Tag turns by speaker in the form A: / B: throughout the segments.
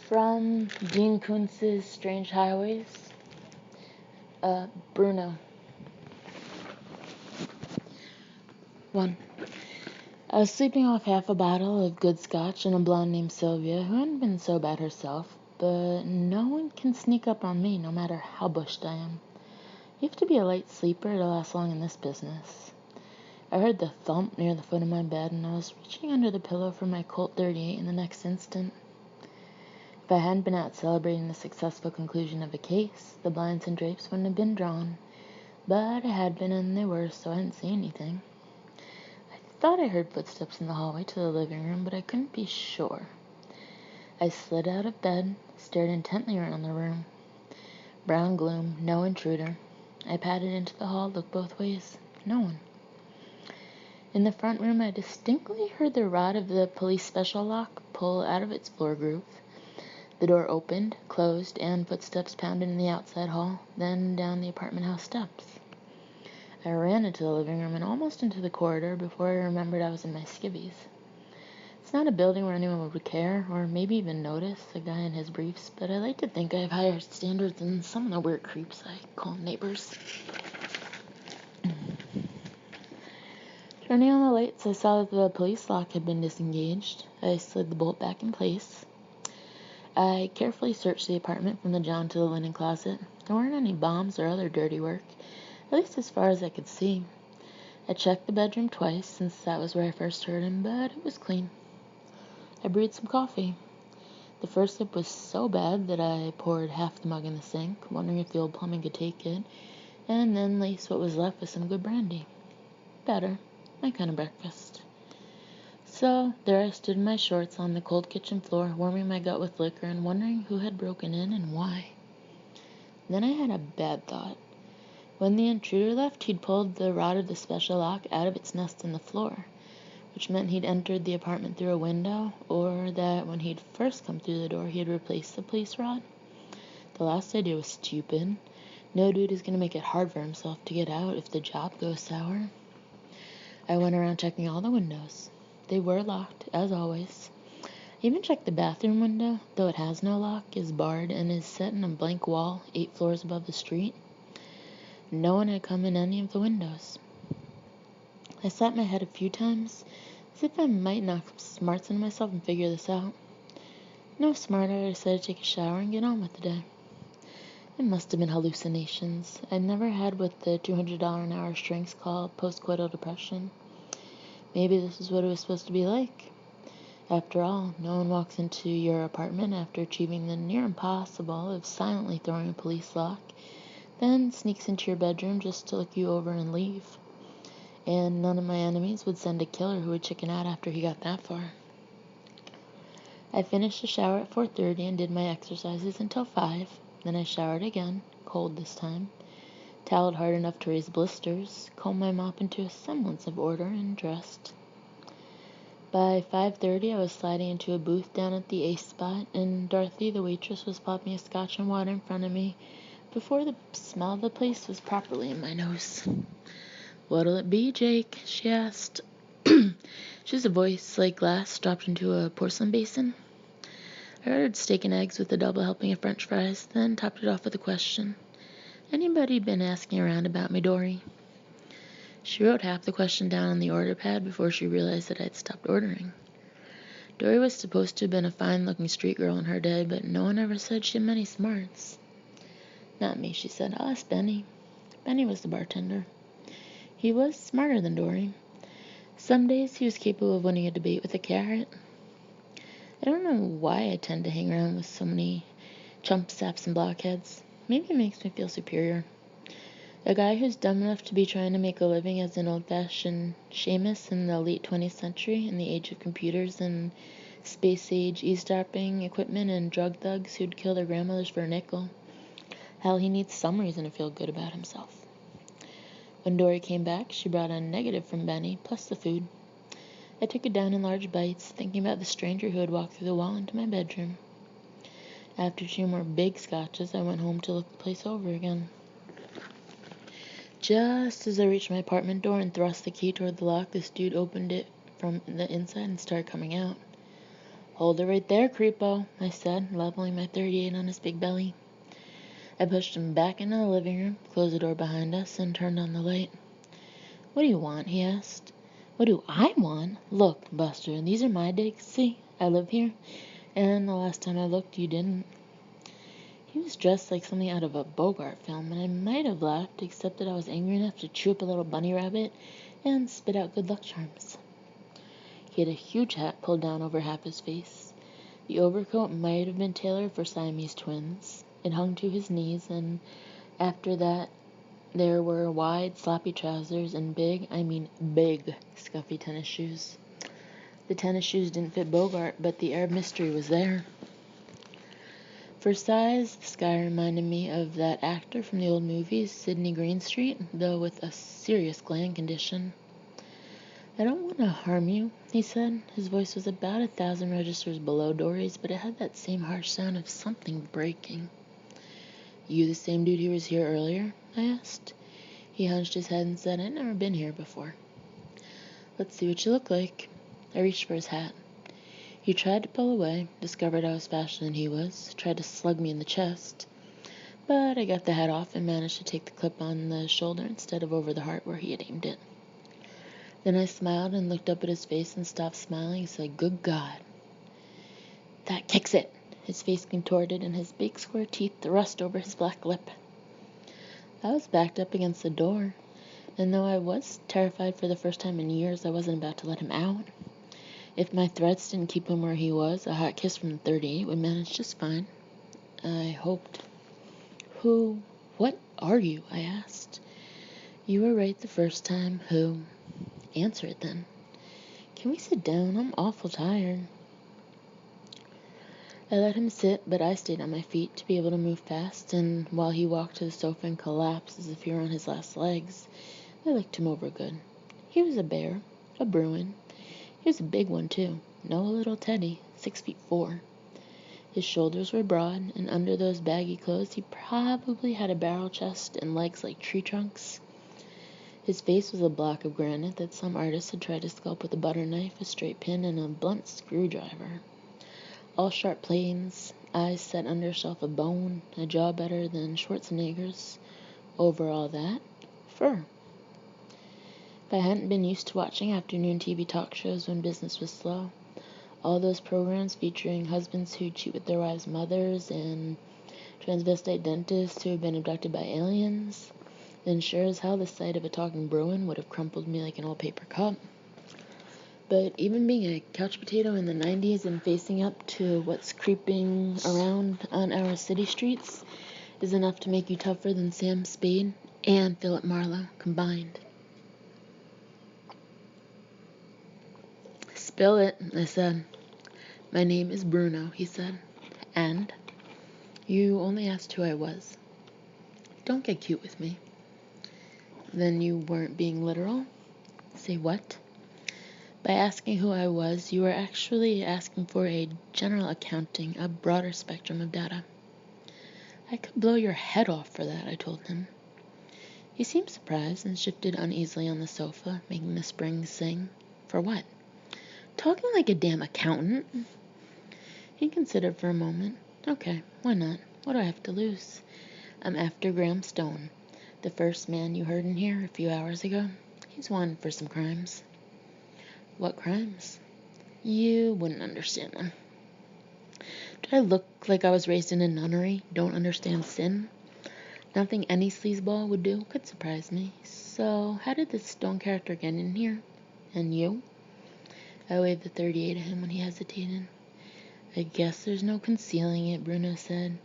A: From Dean Koontz's Strange Highways, Bruno. 1. I was sleeping off half a bottle of good scotch and a blonde named Sylvia, who hadn't been so bad herself, but no one can sneak up on me no matter how bushed I am. You have to be a light sleeper to last long in this business. I heard the thump near the foot of my bed, and I was reaching under the pillow for my Colt 38 in the next instant. If I hadn't been out celebrating the successful conclusion of a case, the blinds and drapes wouldn't have been drawn. But I had been, and they were, so I didn't see anything. I thought I heard footsteps in the hallway to the living room, but I couldn't be sure. I slid out of bed, stared intently around the room. Brown gloom, no intruder. I padded into the hall, looked both ways. No one. In the front room, I distinctly heard the rod of the police special lock pull out of its floor groove. The door opened, closed, and footsteps pounded in the outside hall, then down the apartment house steps. I ran into the living room and almost into the corridor before I remembered I was in my skivvies. It's not a building where anyone would care, or maybe even notice a guy in his briefs, but I like to think I have higher standards than some of the weird creeps I call neighbors. Turning on the lights, I saw that the police lock had been disengaged. I slid the bolt back in place. I carefully searched the apartment from the john to the linen closet. There weren't any bombs or other dirty work, at least as far as I could see. I checked the bedroom twice, since that was where I first heard him, but it was clean. I brewed some coffee. The first sip was so bad that I poured half the mug in the sink, wondering if the old plumbing could take it, and then laced what was left with some good brandy. Better. My kind of breakfast. So, there I stood in my shorts on the cold kitchen floor, warming my gut with liquor and wondering who had broken in and why. Then I had a bad thought. When the intruder left, he'd pulled the rod of the special lock out of its nest in the floor, which meant he'd entered the apartment through a window, or that when he'd first come through the door, he had replaced the police rod. The last idea was stupid. No dude is going to make it hard for himself to get out if the job goes sour. I went around checking all the windows. They were locked, as always. I even checked the bathroom window, though it has no lock, is barred, and is set in a blank wall 8 floors above the street. No one had come in any of the windows. I slapped my head a few times, as if I might knock some smarts into myself and figure this out. No smarter, I decided to take a shower and get on with the day. It must have been hallucinations. I'd never had what the $200 an hour shrinks call postcoital depression. Maybe this is what it was supposed to be like. After all, no one walks into your apartment after achieving the near impossible of silently throwing a police lock, then sneaks into your bedroom just to look you over and leave. And none of my enemies would send a killer who would chicken out after he got that far. I finished the shower at 4:30 and did my exercises until 5. Then I showered again, cold this time, toweled hard enough to raise blisters, combed my mop into a semblance of order, and dressed. By 5:30, I was sliding into a booth down at the Ace spot, and Dorothy, the waitress, was popping a scotch and water in front of me before the smell of the place was properly in my nose. "What'll it be, Jake?" she asked. She was a voice like glass dropped into a porcelain basin. I ordered steak and eggs with a double helping of French fries, then topped it off with a question. "Anybody been asking around about me, Dory?" She wrote half the question down on the order pad before she realized that I'd stopped ordering. Dory was supposed to have been a fine-looking street girl in her day, but no one ever said she had many smarts. "Not me," she said. "I'll ask Benny." Benny was the bartender. He was smarter than Dory. Some days he was capable of winning a debate with a carrot. I don't know why I tend to hang around with so many chump saps and blockheads. Maybe it makes me feel superior. A guy who's dumb enough to be trying to make a living as an old-fashioned Seamus in the late 20th century, in the age of computers and space-age eavesdropping equipment and drug thugs who'd kill their grandmothers for a nickel. Hell, he needs some reason to feel good about himself. When Dory came back, she brought a negative from Benny, plus the food. I took it down in large bites, thinking about the stranger who had walked through the wall into my bedroom. After 2 more big scotches, I went home to look the place over again. Just as I reached my apartment door and thrust the key toward the lock, this dude opened it from the inside and started coming out. Hold it right there, creepo, I said, leveling my .38 on his big belly. I pushed him back into the living room, closed the door behind us, and turned on the light. What do you want? He asked. What do I want? Look, Buster, these are my digs. See, I live here. And the last time I looked, you didn't. He was dressed like something out of a Bogart film, and I might have laughed, except that I was angry enough to chew up a little bunny rabbit and spit out good luck charms. He had a huge hat pulled down over half his face. The overcoat might have been tailored for Siamese twins. It hung to his knees, and after that there were wide, sloppy trousers and big, scuffy tennis shoes. The tennis shoes didn't fit Bogart, but the Arab mystery was there. For size, this guy reminded me of that actor from the old movies, Sidney Greenstreet, though with a serious gland condition. I don't want to harm you, he said. His voice was about 1,000 registers below Dory's, but it had that same harsh sound of something breaking. You the same dude who was here earlier? I asked. He hunched his head and said, I'd never been here before. Let's see what you look like. I reached for his hat. He tried to pull away, discovered I was faster than he was, tried to slug me in the chest, but I got the hat off and managed to take the clip on the shoulder instead of over the heart where he had aimed it. Then I smiled and looked up at his face and stopped smiling and said, Good God. That kicks it. His face contorted and his big square teeth thrust over his black lip. I was backed up against the door, and though I was terrified for the first time in years, I wasn't about to let him out. If my threats didn't keep him where he was, a hot kiss from the 38 would manage just fine. I hoped. What are you? I asked. You were right the first time. Who? Answer it then. Can we sit down? I'm awful tired. I let him sit, but I stayed on my feet to be able to move fast, and while he walked to the sofa and collapsed as if he were on his last legs, I licked him over good. He was a bear, a Bruin. He was a big one, too. No little Teddy, 6'4". His shoulders were broad, and under those baggy clothes he probably had a barrel chest and legs like tree trunks. His face was a block of granite that some artist had tried to sculpt with a butter knife, a straight pin, and a blunt screwdriver. All sharp planes, eyes set under a shelf of bone, a jaw better than Schwarzenegger's. Over all that, fur. If I hadn't been used to watching afternoon TV talk shows when business was slow, all those programs featuring husbands who cheat with their wives' mothers and transvestite dentists who have been abducted by aliens, then sure as hell the sight of a talking Bruin would have crumpled me like an old paper cup. But even being a couch potato in the 90s and facing up to what's creeping around on our city streets is enough to make you tougher than Sam Spade and Philip Marlowe combined. Spill it, I said. My name is Bruno, he said. And? You only asked who I was. Don't get cute with me. Then you weren't being literal? Say what? By asking who I was, you were actually asking for a general accounting, a broader spectrum of data. I could blow your head off for that, I told him. He seemed surprised and shifted uneasily on the sofa, making the springs sing. For what? Talking like a damn accountant. He considered for a moment. Okay, why not? What do I have to lose? I'm after Graham Stone, the first man you heard in here a few hours ago. He's wanted for some crimes. What crimes? You wouldn't understand them. Do I look like I was raised in a nunnery? Don't understand sin? Nothing any sleazeball would do could surprise me. So, how did this Stone character get in here? And you? I waved the 38 at him when he hesitated. I guess there's no concealing it, Bruno said.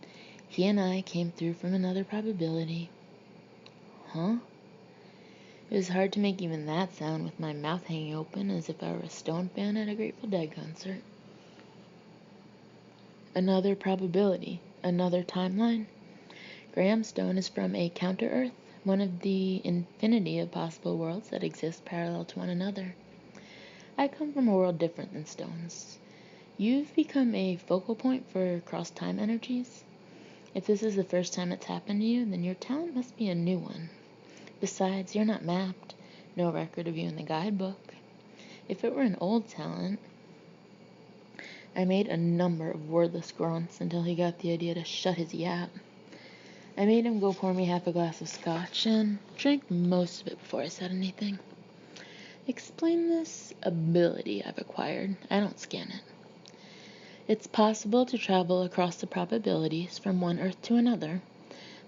A: He and I came through from another probability. Huh? It was hard to make even that sound with my mouth hanging open as if I were a Stone fan at a Grateful Dead concert. Another probability, another timeline. Graham Stone is from a counter-Earth, one of the infinity of possible worlds that exist parallel to one another. I come from a world different than Stone's. You've become a focal point for cross-time energies. If this is the first time it's happened to you, then your talent must be a new one. Besides, you're not mapped. No record of you in the guidebook. If it were an old talent, I made a number of wordless grunts until he got the idea to shut his yap. I made him go pour me half a glass of scotch and drank most of it before I said anything. Explain this ability I've acquired. I don't scan it. It's possible to travel across the probabilities from one Earth to another,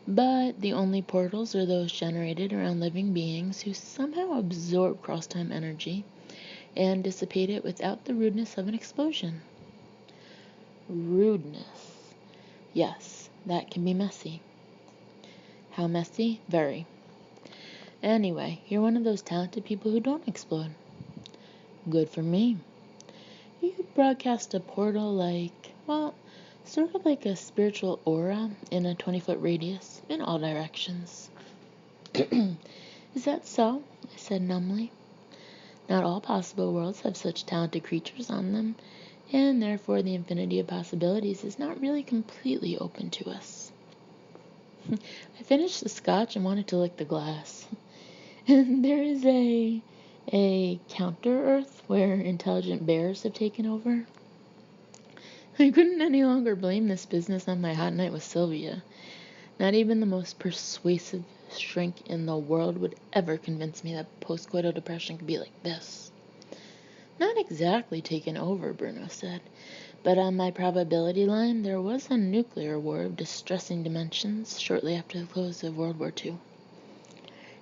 A: but the only portals are those generated around living beings who somehow absorb cross-time energy and dissipate it without the rudeness of an explosion. Rudeness. Yes, that can be messy. How messy? Very. Anyway, you're one of those talented people who don't explode. Good for me. You broadcast a portal sort of like a spiritual aura in a 20-foot radius in all directions. Is that so? I said numbly. Not all possible worlds have such talented creatures on them, and therefore the infinity of possibilities is not really completely open to us. I finished the scotch and wanted to lick the glass. And there is a counter-Earth where intelligent bears have taken over. I couldn't any longer blame this business on my hot night with Sylvia. Not even the most persuasive shrink in the world would ever convince me that postcoital depression could be like this. Not exactly taken over, Bruno said, but on my probability line there was a nuclear war of distressing dimensions shortly after the close of World War II.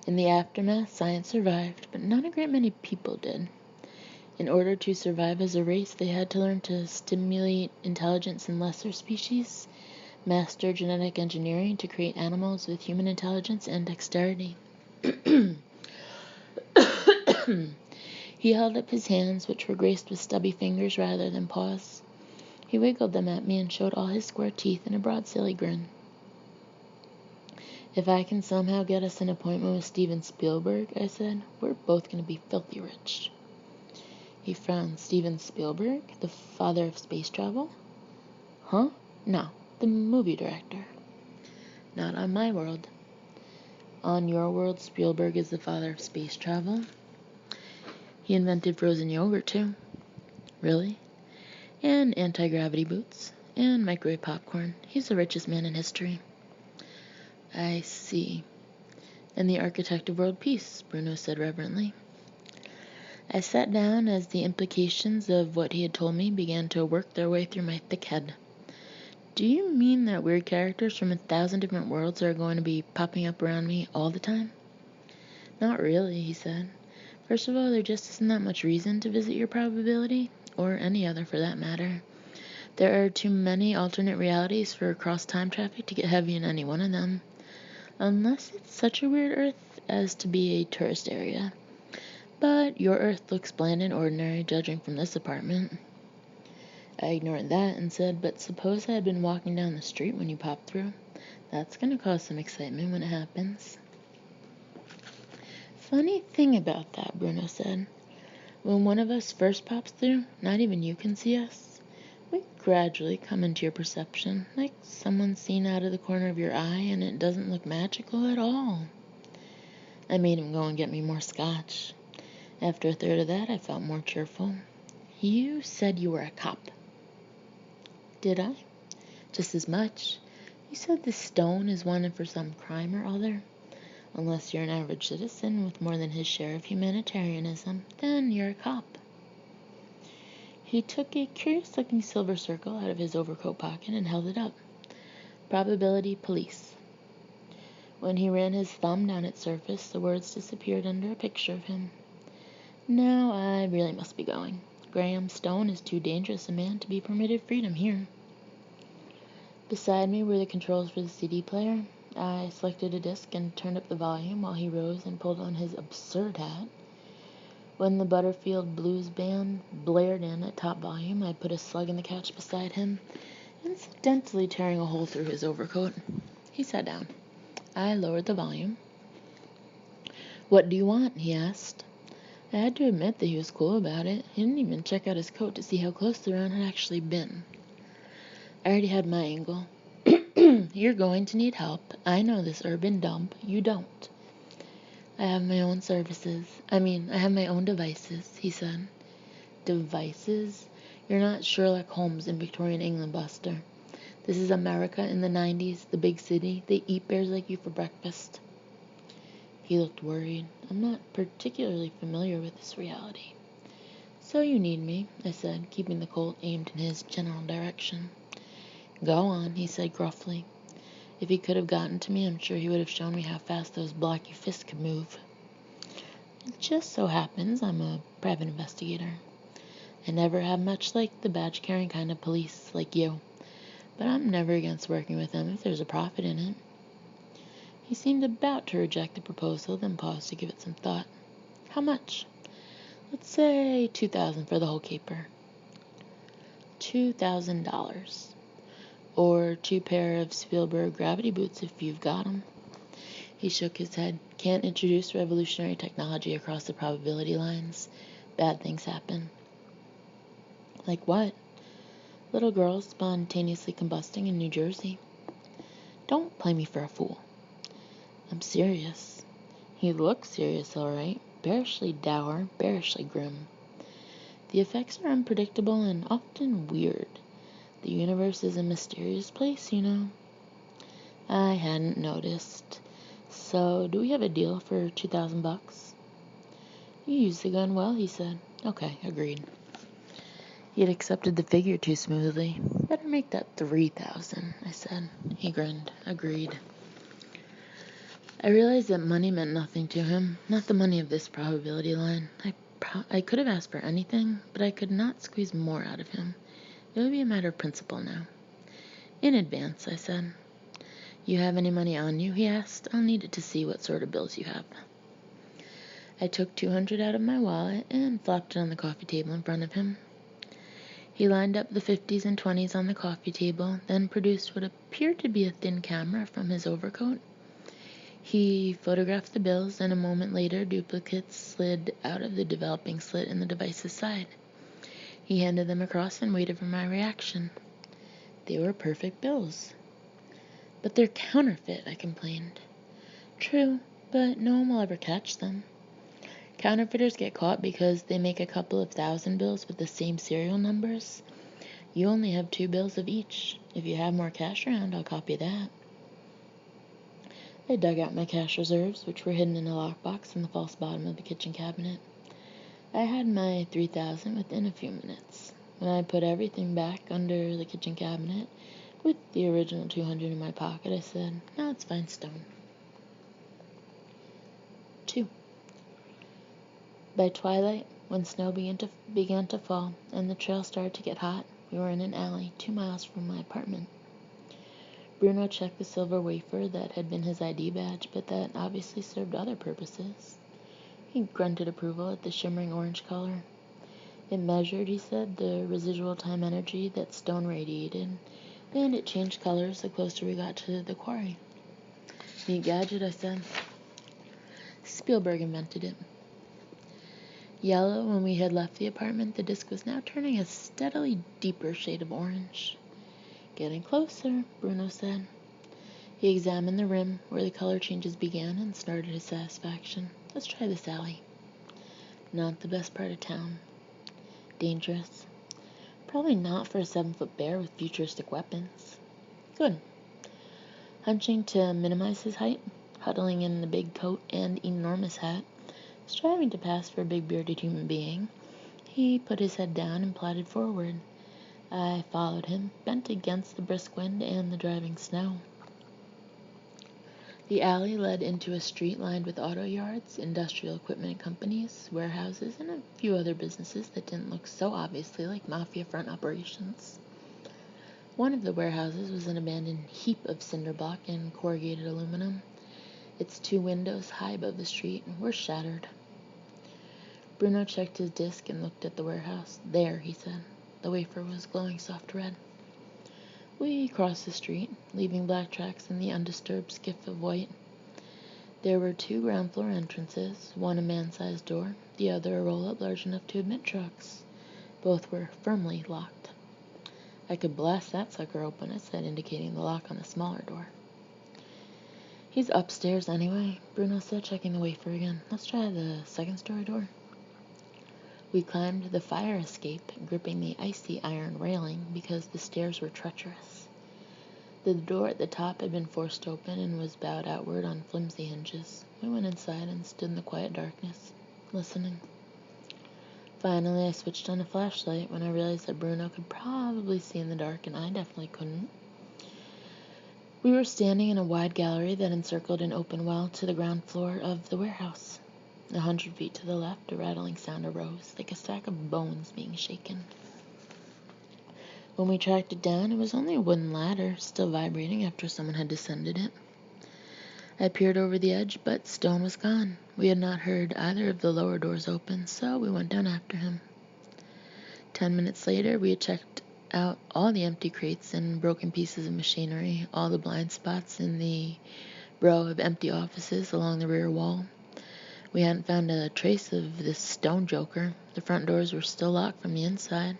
A: In the aftermath, science survived, but not a great many people did. In order to survive as a race, they had to learn to stimulate intelligence in lesser species, master genetic engineering to create animals with human intelligence and dexterity. He held up his hands, which were graced with stubby fingers rather than paws. He wiggled them at me and showed all his square teeth in a broad, silly grin. If I can somehow get us an appointment with Steven Spielberg, I said, we're both going to be filthy rich. He frowned. Steven Spielberg? The father of space travel? Huh? No, the movie director. Not on my world. On your world, Spielberg is the father of space travel. He invented frozen yogurt, too. Really? And anti-gravity boots. And microwave popcorn. He's the richest man in history. I see. And the architect of world peace, Bruno said reverently. I sat down as the implications of what he had told me began to work their way through my thick head. Do you mean that weird characters from 1,000 different worlds are going to be popping up around me all the time? Not really, he said. First of all, there just isn't that much reason to visit your probability, or any other for that matter. There are too many alternate realities for cross-time traffic to get heavy in any one of them. Unless it's such a weird Earth as to be a tourist area. But your Earth looks bland and ordinary, judging from this apartment. I ignored that and said, but suppose I had been walking down the street when you popped through. That's going to cause some excitement when it happens. Funny thing about that, Bruno said. When one of us first pops through, not even you can see us. We gradually come into your perception, like someone seen out of the corner of your eye, and it doesn't look magical at all. I made him go and get me more scotch. After a third of that, I felt more cheerful. You said you were a cop. Did I? Just as much. You said this stone is wanted for some crime or other. Unless you're an average citizen with more than his share of humanitarianism, then you're a cop. He took a curious-looking silver circle out of his overcoat pocket and held it up. Probability police. When he ran his thumb down its surface, the words disappeared under a picture of him. Now I really must be going. Graham Stone is too dangerous a man to be permitted freedom here. Beside me were the controls for the CD player. I selected a disc and turned up the volume while he rose and pulled on his absurd hat. When the Butterfield Blues Band blared in at top volume, I put a slug in the couch beside him, incidentally tearing a hole through his overcoat. He sat down. I lowered the volume. What do you want? He asked. I had to admit that he was cool about it. He didn't even check out his coat to see how close the round had actually been. I already had my angle. You're going to need help. I know this urban dump. You don't. I have my own services. I have my own devices, he said. Devices? You're not Sherlock Holmes in Victorian England, Buster. This is America in the 90s, the big city. They eat bears like you for breakfast. He looked worried. I'm not particularly familiar with this reality. So you need me, I said, keeping the Colt aimed in his general direction. Go on, he said gruffly. If he could have gotten to me, I'm sure he would have shown me how fast those blocky fists could move. It just so happens I'm a private investigator. I never have much like the badge-carrying kind of police like you, but I'm never against working with them if there's a profit in it. He seemed about to reject the proposal, then paused to give it some thought. How much? Let's say $2,000 for the whole caper. $2,000. Or 2 pair of Spielberg gravity boots if you've got 'em. He shook his head. Can't introduce revolutionary technology across the probability lines. Bad things happen. Like what? Little girls spontaneously combusting in New Jersey. Don't play me for a fool. I'm serious. He looked serious, all right. Bearishly dour, bearishly grim. The effects are unpredictable and often weird. The universe is a mysterious place, you know. I hadn't noticed. So, do we have a deal for $2,000? You use the gun well, he said. Okay, agreed. He had accepted the figure too smoothly. Better make that 3,000, I said. He grinned. Agreed. I realized that money meant nothing to him, not the money of this probability line. I could have asked for anything, but I could not squeeze more out of him. It would be a matter of principle now. In advance, I said. You have any money on you, he asked. I'll need it to see what sort of bills you have. I took $200 out of my wallet and flopped it on the coffee table in front of him. He lined up the 50s and 20s on the coffee table, then produced what appeared to be a thin camera from his overcoat. He photographed the bills, and a moment later duplicates slid out of the developing slit in the device's side. He handed them across and waited for my reaction. They were perfect bills. But they're counterfeit, I complained. True, but no one will ever catch them. Counterfeiters get caught because they make a couple of thousand bills with the same serial numbers. You only have 2 bills of each. If you have more cash around, I'll copy that. I dug out my cash reserves, which were hidden in a lockbox in the false bottom of the kitchen cabinet. I had my $3,000 within a few minutes. When I put everything back under the kitchen cabinet, with the original $200 in my pocket, I said, now let's find stone. 2. By twilight, when snow began to fall and the trail started to get hot, we were in an alley 2 miles from my apartment. Bruno checked the silver wafer that had been his ID badge, but that obviously served other purposes. He grunted approval at the shimmering orange color. It measured, he said, the residual time energy that stone radiated, and it changed colors the closer we got to the quarry. Neat gadget, I said. Spielberg invented it. Yellow when we had left the apartment, the disc was now turning a steadily deeper shade of orange. Getting closer, Bruno said. He examined the rim where the color changes began and snorted his satisfaction. Let's try this alley. Not the best part of town. Dangerous. Probably not for a 7-foot bear with futuristic weapons. Good. Hunching to minimize his height, huddling in the big coat and enormous hat, striving to pass for a big bearded human being, he put his head down and plodded forward. I followed him, bent against the brisk wind and the driving snow. The alley led into a street lined with auto yards, industrial equipment companies, warehouses, and a few other businesses that didn't look so obviously like mafia front operations. One of the warehouses was an abandoned heap of cinder block and corrugated aluminum. Its 2 windows high above the street were shattered. Bruno checked his disc and looked at the warehouse. There, he said. The wafer was glowing soft red. We crossed the street, leaving black tracks in the undisturbed skiff of white. There were 2 ground floor entrances, one a man-sized door, the other a roll-up large enough to admit trucks. Both were firmly locked. I could blast that sucker open, I said, indicating the lock on the smaller door. He's upstairs anyway, Bruno said, checking the wafer again. Let's try the 2nd-story door. We climbed the fire escape, gripping the icy iron railing because the stairs were treacherous. The door at the top had been forced open and was bowed outward on flimsy hinges. We went inside and stood in the quiet darkness, listening. Finally, I switched on a flashlight when I realized that Bruno could probably see in the dark, and I definitely couldn't. We were standing in a wide gallery that encircled an open well to the ground floor of the warehouse. 100 feet to the left, a rattling sound arose, like a stack of bones being shaken. When we tracked it down, it was only a wooden ladder, still vibrating after someone had descended it. I peered over the edge, but Stone was gone. We had not heard either of the lower doors open, so we went down after him. 10 minutes later, we had checked out all the empty crates and broken pieces of machinery, all the blind spots in the row of empty offices along the rear wall. We hadn't found a trace of this Stone joker. The front doors were still locked from the inside.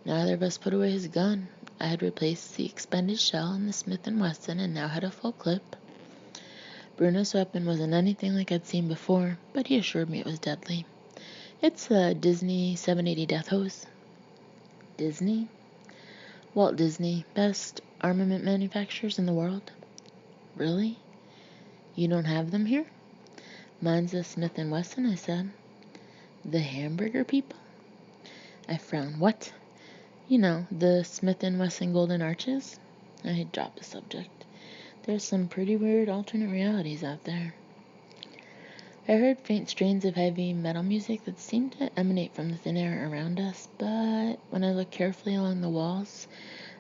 A: Neither of us put away his gun. I had replaced the expended shell in the Smith & Wesson and now had a full clip. Bruno's weapon wasn't anything like I'd seen before, but he assured me it was deadly. It's a Disney 780 Death Hose. Disney? Walt Disney, best armament manufacturers in the world. Really? You don't have them here? Mine's a Smith & Wesson, I said. The hamburger people? I frowned. What? You know, the Smith & Wesson Golden Arches? I dropped the subject. There's some pretty weird alternate realities out there. I heard faint strains of heavy metal music that seemed to emanate from the thin air around us, but when I looked carefully along the walls,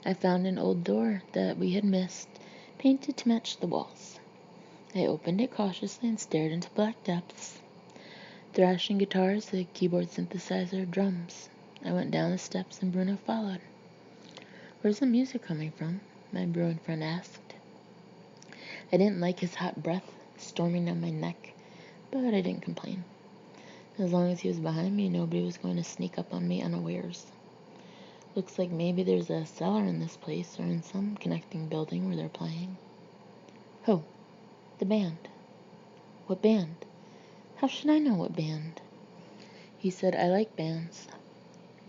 A: I found an old door that we had missed, painted to match the walls. I opened it cautiously and stared into black depths. Thrashing guitars, a keyboard synthesizer, drums. I went down the steps and Bruno followed. Where's the music coming from? My Bruin friend asked. I didn't like his hot breath storming down my neck, but I didn't complain. As long as he was behind me, nobody was going to sneak up on me unawares. Looks like maybe there's a cellar in this place or in some connecting building where they're playing. Who? The band. What band? How should I know what band? He said, I like bands.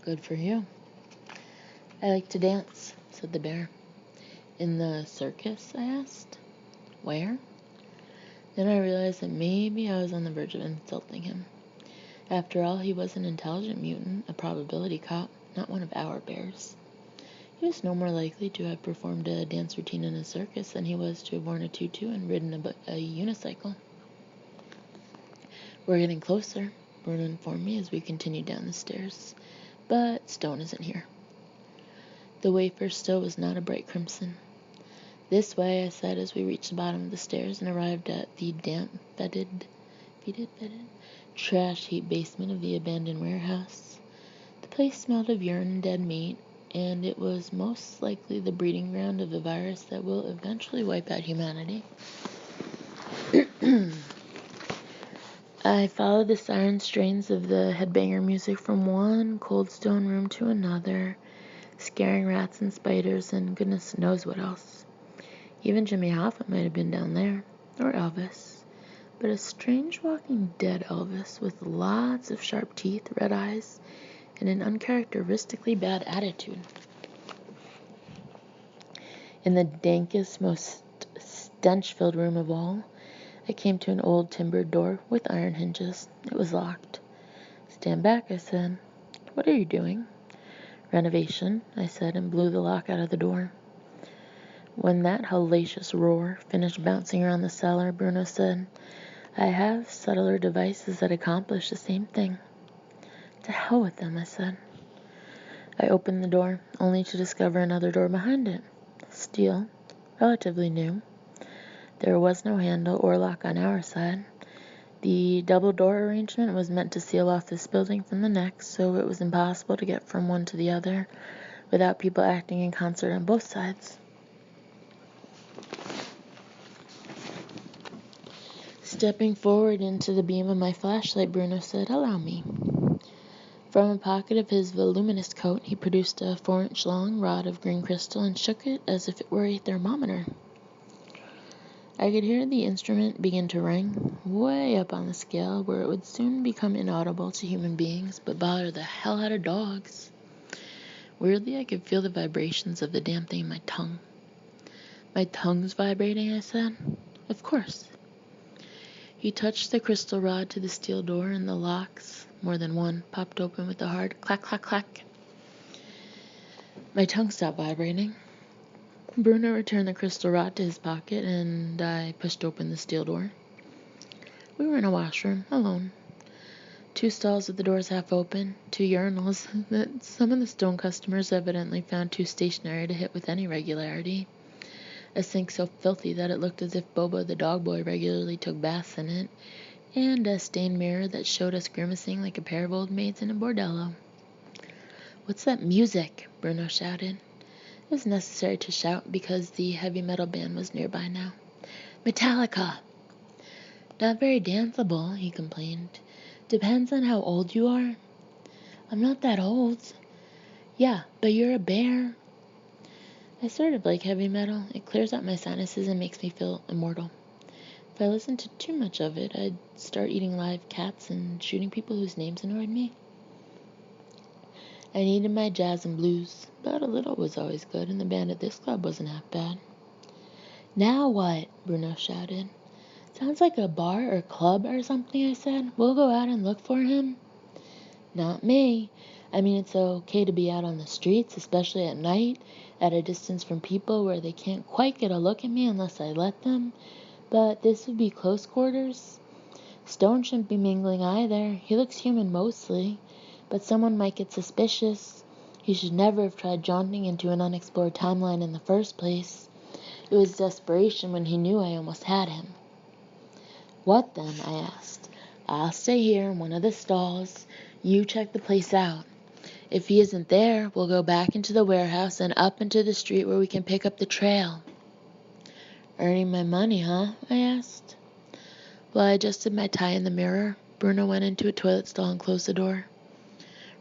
A: Good for you. I like to dance, said the bear. In the circus? I asked. Where? Then I realized that maybe I was on the verge of insulting him. After all, he was an intelligent mutant, a probability cop, not one of our bears. He was no more likely to have performed a dance routine in a circus than he was to have worn a tutu and ridden a unicycle. We're getting closer, Bruno informed me as we continued down the stairs. But Stone isn't here. The wafer still was not a bright crimson. This way, I said as we reached the bottom of the stairs and arrived at the damp, fetid, trash heap basement of the abandoned warehouse. The place smelled of urine and dead meat, and it was most likely the breeding ground of a virus that will eventually wipe out humanity. I followed the siren strains of the headbanger music from one cold stone room to another, scaring rats and spiders and goodness knows what else. Even Jimmy Hoffa might have been down there, or Elvis, but a strange walking dead Elvis with lots of sharp teeth, red eyes, and an uncharacteristically bad attitude. In the dankest, most stench-filled room of all, I came to an old timbered door with iron hinges. It was locked. Stand back, I said. What are you doing? Renovation, I said, and blew the lock out of the door. When that hellacious roar finished bouncing around the cellar, Bruno said, I have subtler devices that accomplish the same thing. To hell with them, I said. I opened the door, only to discover another door behind it. Steel, relatively new. There was no handle or lock on our side. The double door arrangement was meant to seal off this building from the next, so it was impossible to get from one to the other without people acting in concert on both sides. Stepping forward into the beam of my flashlight, Bruno said, Allow me. From a pocket of his voluminous coat, he produced a 4-inch long rod of green crystal and shook it as if it were a thermometer. I could hear the instrument begin to ring, way up on the scale where it would soon become inaudible to human beings, but bother the hell out of dogs. Weirdly, I could feel the vibrations of the damn thing in my tongue. My tongue's vibrating, I said. Of course. He touched the crystal rod to the steel door, and the locks, more than one, popped open with a hard clack, clack, clack. My tongue stopped vibrating. Bruno returned the crystal rod to his pocket, and I pushed open the steel door. We were in a washroom, alone. 2 stalls with the doors half open, 2 urinals that some of the stone customers evidently found too stationary to hit with any regularity. A sink so filthy that it looked as if Bobo the dog boy regularly took baths in it, and a stained mirror that showed us grimacing like a pair of old maids in a bordello. "What's that music?" Bruno shouted. It was necessary to shout because the heavy metal band was nearby now. "Metallica!" "Not very danceable," he complained. "Depends on how old you are." "I'm not that old." "Yeah, but you're a bear." I sort of like heavy metal. It clears out my sinuses and makes me feel immortal. If I listened to too much of it, I'd start eating live cats and shooting people whose names annoyed me. I needed my jazz and blues, but a little was always good, and the band at this club wasn't half bad. "Now what?" Bruno shouted. "Sounds like a bar or club or something," I said. "We'll go out and look for him." "Not me. I mean, it's okay to be out on the streets, especially at night, at a distance from people where they can't quite get a look at me unless I let them, but this would be close quarters. Stone shouldn't be mingling either. He looks human mostly, but someone might get suspicious. He should never have tried jaunting into an unexplored timeline in the first place. It was desperation when he knew I almost had him." "What then?" I asked. "I'll stay here in one of the stalls. You check the place out. If he isn't there, we'll go back into the warehouse and up into the street where we can pick up the trail." "Earning my money, huh?" I asked. While I adjusted my tie in the mirror, Bruno went into a toilet stall and closed the door.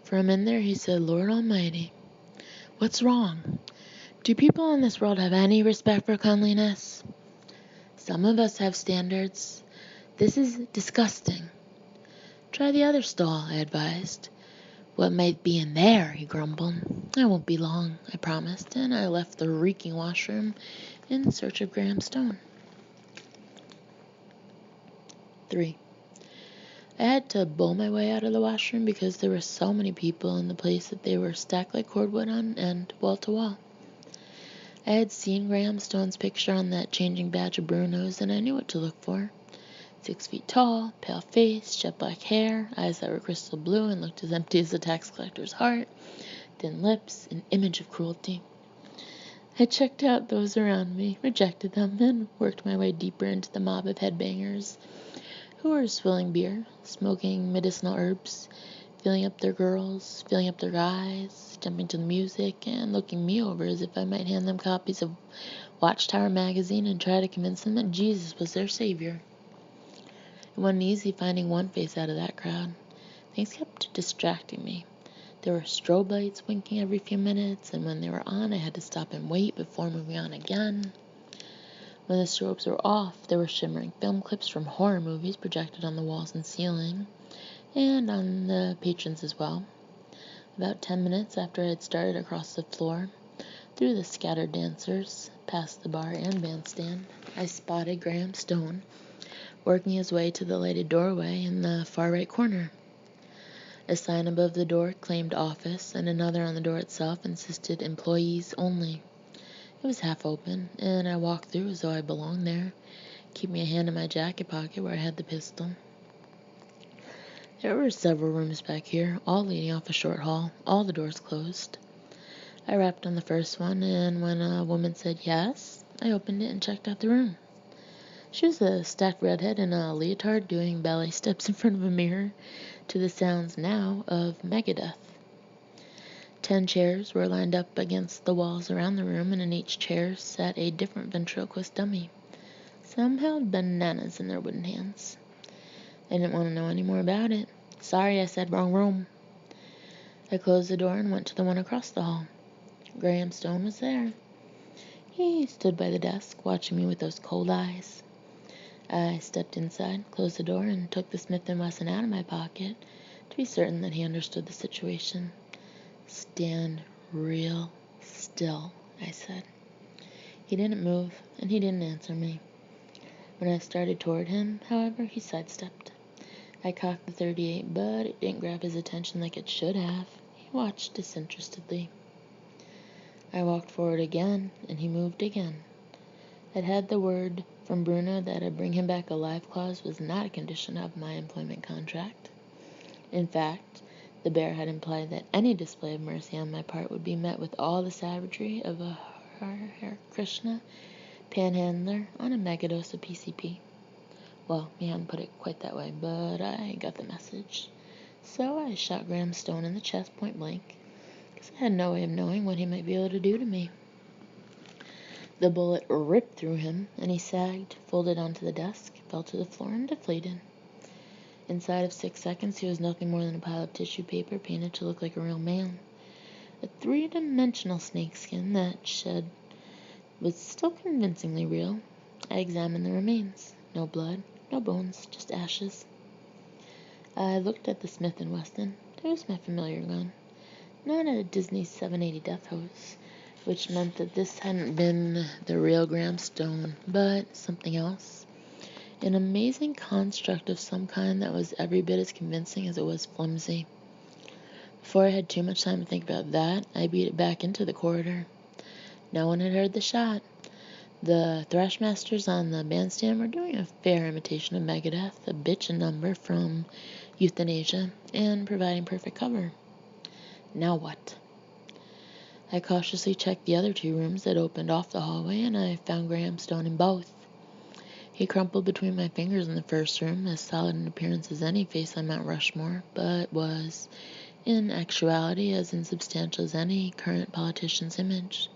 A: From in there, he said, "Lord Almighty, what's wrong? Do people in this world have any respect for cleanliness? Some of us have standards. This is disgusting." "Try the other stall," I advised. "What might be in there?" he grumbled. "I won't be long," I promised, and I left the reeking washroom in search of Graham Stone. 3. I had to bowl my way out of the washroom because there were so many people in the place that they were stacked like cordwood on end, wall to wall. I had seen Graham Stone's picture on that changing badge of Bruno's, and I knew what to look for. 6 feet tall, pale face, jet black hair, eyes that were crystal blue and looked as empty as a tax collector's heart, thin lips, an image of cruelty. I checked out those around me, rejected them, and worked my way deeper into the mob of headbangers who were swilling beer, smoking medicinal herbs, filling up their girls, filling up their guys, jumping to the music, and looking me over as if I might hand them copies of Watchtower magazine and try to convince them that Jesus was their savior. It wasn't easy finding one face out of that crowd. Things kept distracting me. There were strobe lights winking every few minutes, and when they were on, I had to stop and wait before moving on again. When the strobes were off, there were shimmering film clips from horror movies projected on the walls and ceiling, and on the patrons as well. About 10 minutes after I had started across the floor, through the scattered dancers, past the bar and bandstand, I spotted Graham Stone, working his way to the lighted doorway in the far right corner. A sign above the door claimed office, and another on the door itself insisted employees only. It was half open, and I walked through as though I belonged there, keeping a hand in my jacket pocket where I had the pistol. There were several rooms back here, all leading off a short hall, all the doors closed. I rapped on the first one, and when a woman said yes, I opened it and checked out the room. She was a stacked redhead in a leotard doing ballet steps in front of a mirror to the sounds now of Megadeth. 10 chairs were lined up against the walls around the room, and in each chair sat a different ventriloquist dummy. Some held bananas in their wooden hands. I didn't want to know any more about it. "Sorry," I said, "wrong room." I closed the door and went to the one across the hall. Graham Stone was there. He stood by the desk, watching me with those cold eyes. I stepped inside, closed the door, and took the Smith & Wesson out of my pocket to be certain that he understood the situation. "Stand real still," I said. He didn't move, and he didn't answer me. When I started toward him, however, he sidestepped. I cocked the .38, but it didn't grab his attention like it should have. He watched disinterestedly. I walked forward again, and he moved again. I'd had the word from Bruno that a bring him back alive clause was not a condition of my employment contract. In fact, the bear had implied that any display of mercy on my part would be met with all the savagery of a Hare Krishna panhandler on a megadose of PCP. Well, he hadn't put it quite that way, but I got the message. So I shot Graham Stone in the chest point blank, because I had no way of knowing what he might be able to do to me. The bullet ripped through him, and he sagged, folded onto the desk, fell to the floor, and deflated. Inside of 6 seconds, he was nothing more than a pile of tissue paper painted to look like a real man. A 3-dimensional snakeskin that shed was still convincingly real. I examined the remains. No blood, no bones, just ashes. I looked at the Smith & Wesson. It was my familiar gun. Not a Disney 780 Death Hose, which meant that this hadn't been the real Graham Stone, but something else. An amazing construct of some kind that was every bit as convincing as it was flimsy. Before I had too much time to think about that, I beat it back into the corridor. No one had heard the shot. The Thrashmasters on the bandstand were doing a fair imitation of Megadeth, a bitch in number from Euthanasia, and providing perfect cover. Now what? I cautiously checked the other 2 rooms that opened off the hallway, and I found Graham Stone in both. He crumpled between my fingers in the first room, as solid in appearance as any face on Mount Rushmore, but was, in actuality, as insubstantial as any current politician's image.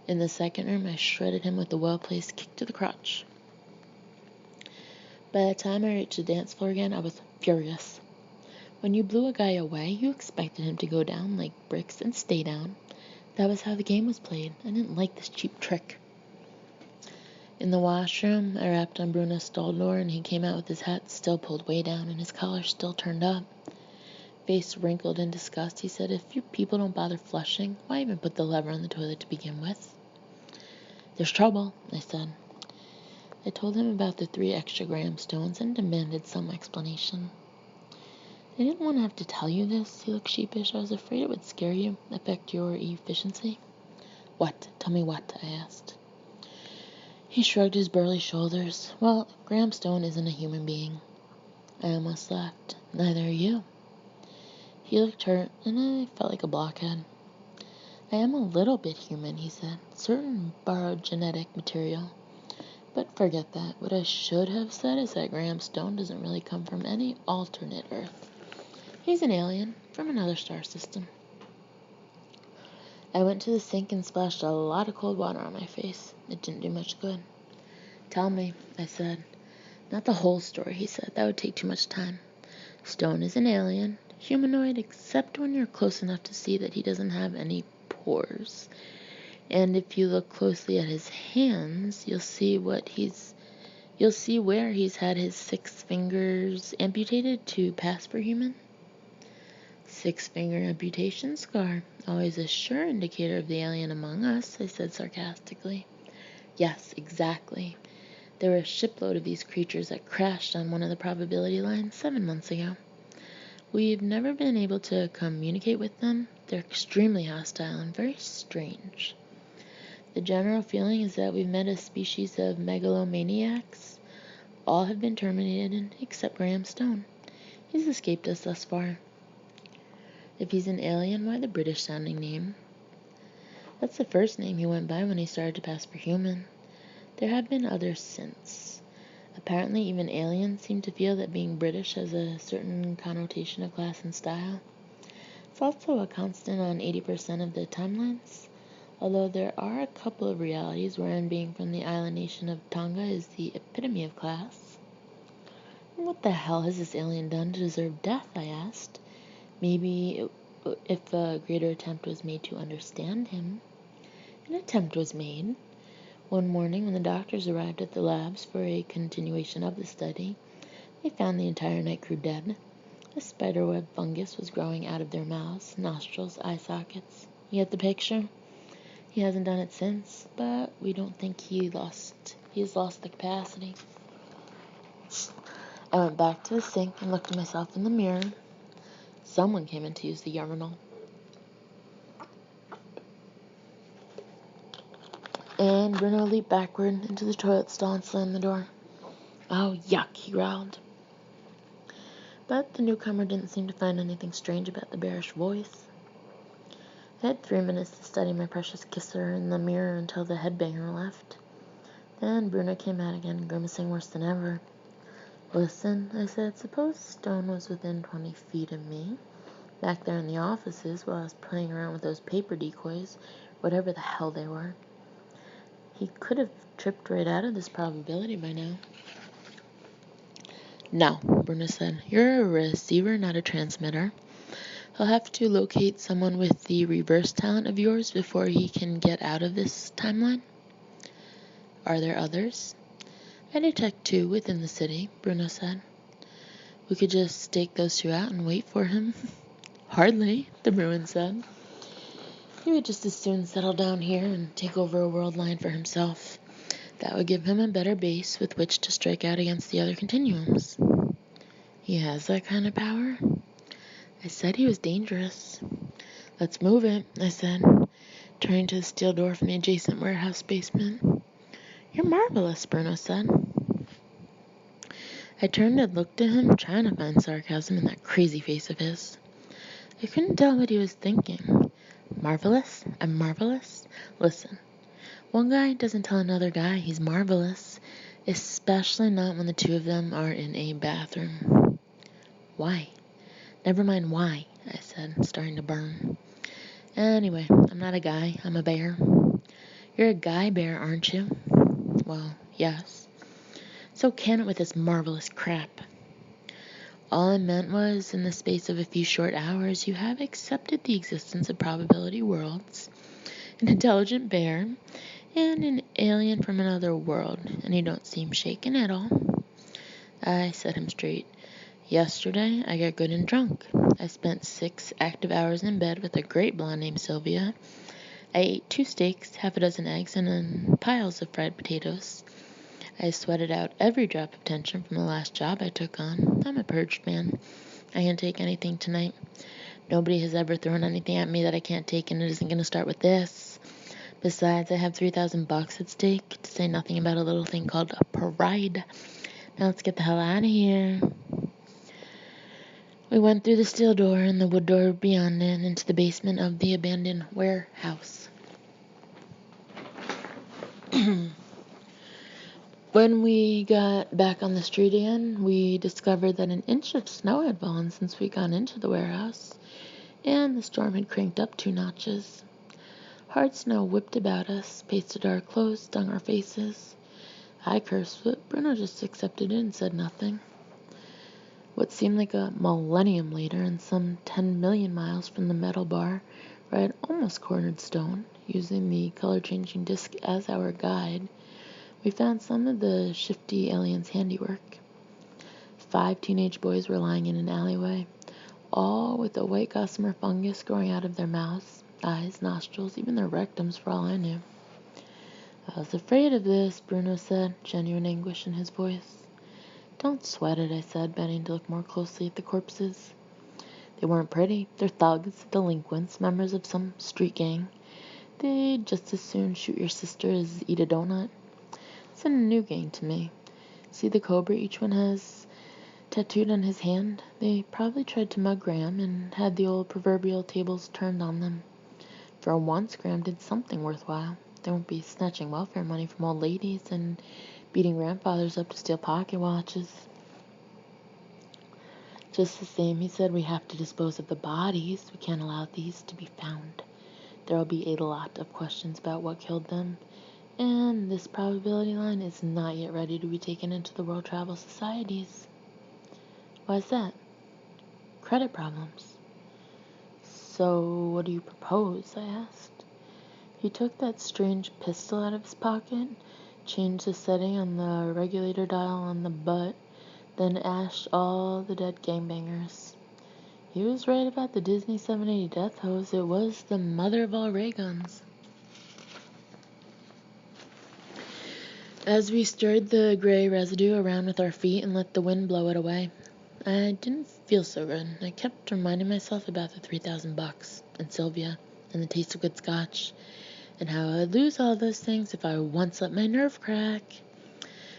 A: In the second room, I shredded him with a well-placed kick to the crotch. By the time I reached the dance floor again, I was furious. When you blew a guy away, you expected him to go down like bricks and stay down. That was how the game was played. I didn't like this cheap trick. In the washroom, I rapped on Bruno's stall door, and he came out with his hat still pulled way down and his collar still turned up. Face wrinkled in disgust, he said, "If you people don't bother flushing, why even put the lever on the toilet to begin with?" "There's trouble," I said. I told him about the 3 extra Graham Stones and demanded some explanation. "I didn't want to have to tell you this," he looked sheepish. "I was afraid it would scare you, affect your efficiency." "What? Tell me what?" I asked. He shrugged his burly shoulders. "Well, Graham Stone isn't a human being." I almost laughed. "Neither are you." He looked hurt, and I felt like a blockhead. "I am a little bit human," he said. "Certain borrowed genetic material. But forget that. What I should have said is that Graham Stone doesn't really come from any alternate Earth. He's an alien from another star system." I went to the sink and splashed a lot of cold water on my face. It didn't do much good. "Tell me," I said. "Not the whole story," he said. "That would take too much time. Stone is an alien, humanoid, except when you're close enough to see that he doesn't have any pores. And if you look closely at his hands, you'll see where he's had his 6 fingers amputated to pass for human." 6-finger amputation scar, always a sure indicator of the alien among us," I said sarcastically. "Yes, exactly. There were a shipload of these creatures that crashed on one of the probability lines 7 months ago. We've never been able to communicate with them. They're extremely hostile and very strange. The general feeling is that we've met a species of megalomaniacs. All have been terminated except Graham Stone. He's escaped us thus far." "If he's an alien, why the British-sounding name?" "That's the first name he went by when he started to pass for human. There have been others since. Apparently even aliens seem to feel that being British has a certain connotation of class and style. It's also a constant on 80% of the timelines, although there are a couple of realities wherein being from the island nation of Tonga is the epitome of class." "What the hell has this alien done to deserve death?" I asked. "Maybe if a greater attempt was made to understand him." "An attempt was made. One morning, when the doctors arrived at the labs for a continuation of the study, they found the entire night crew dead. A spiderweb fungus was growing out of their mouths, nostrils, eye sockets. You get the picture? He hasn't done it since, but we don't think he has lost the capacity. I went back to the sink and looked at myself in the mirror. Someone came in to use the urinal. And Bruno leaped backward into the toilet stall and slammed the door. Oh, yuck, he growled. But the newcomer didn't seem to find anything strange about the bearish voice. I had 3 minutes to study my precious kisser in the mirror until the headbanger left. Then Bruno came out again, grimacing worse than ever. Listen, I said, suppose Stone was within 20 feet of me, back there in the offices while I was playing around with those paper decoys, whatever the hell they were. He could have tripped right out of this probability by now. No, Bruno said. You're a receiver, not a transmitter. He'll have to locate someone with the reverse talent of yours before he can get out of this timeline. Are there others? I detect 2 within the city, Bruno said. We could just stake those 2 out and wait for him. Hardly, the Bruin said. He would just as soon settle down here and take over a world line for himself. That would give him a better base with which to strike out against the other continuums. He has that kind of power? I said he was dangerous. Let's move it, I said, turning to the steel door from the adjacent warehouse basement. You're marvelous, Bruno said. I turned and looked at him, trying to find sarcasm in that crazy face of his. I couldn't tell what he was thinking. Marvelous? I'm marvelous? Listen, one guy doesn't tell another guy he's marvelous, especially not when the 2 of them are in a bathroom. Why? Never mind why, I said, starting to burn. Anyway, I'm not a guy, I'm a bear. You're a guy bear, aren't you? Well, yes. So can it with this marvelous crap. All I meant was, in the space of a few short hours, you have accepted the existence of probability worlds, an intelligent bear, and an alien from another world, and you don't seem shaken at all. I set him straight. Yesterday, I got good and drunk. I spent 6 active hours in bed with a great blonde named Sylvia. I ate 2 steaks, half a dozen eggs, and then piles of fried potatoes. I sweated out every drop of tension from the last job I took on. I'm a purged man. I can take anything tonight. Nobody has ever thrown anything at me that I can't take, and it isn't going to start with this. Besides, I have $3,000 at stake, to say nothing about a little thing called a pride. Now let's get the hell out of here. We went through the steel door and the wood door beyond it into the basement of the abandoned warehouse. When we got back on the street again, we discovered that an inch of snow had fallen since we got into the warehouse, and the storm had cranked up 2 notches. Hard snow whipped about us, pasted our clothes, stung our faces. I cursed, but Bruno just accepted it and said nothing. What seemed like a millennium later, and some 10 million miles from the metal bar where I had almost cornered Stone, using the color-changing disc as our guide, we found some of the shifty alien's handiwork. 5 teenage boys were lying in an alleyway, all with a white gossamer fungus growing out of their mouths, eyes, nostrils, even their rectums for all I knew. I was afraid of this, Bruno said, genuine anguish in his voice. Don't sweat it, I said, bending to look more closely at the corpses. They weren't pretty. They're thugs, delinquents, members of some street gang. They'd just as soon shoot your sister as eat a donut. It's a new gang to me. See the cobra each one has tattooed on his hand? They probably tried to mug Graham and had the old proverbial tables turned on them. For once, Graham did something worthwhile. They won't be snatching welfare money from old ladies and beating grandfathers up to steal pocket watches. Just the same, he said, we have to dispose of the bodies. We can't allow these to be found. There will be a lot of questions about what killed them, and this probability line is not yet ready to be taken into the World Travel Societies. Why is that? Credit problems. So, what do you propose? I asked. He took that strange pistol out of his pocket, changed the setting on the regulator dial on the butt, then ashed all the dead gangbangers. He was right about the Disney 780 death hose. It was the mother of all ray guns. As we stirred the gray residue around with our feet and let the wind blow it away, I didn't feel so good. I kept reminding myself about the $3,000 and Sylvia and the taste of good scotch and how I'd lose all those things if I once let my nerve crack.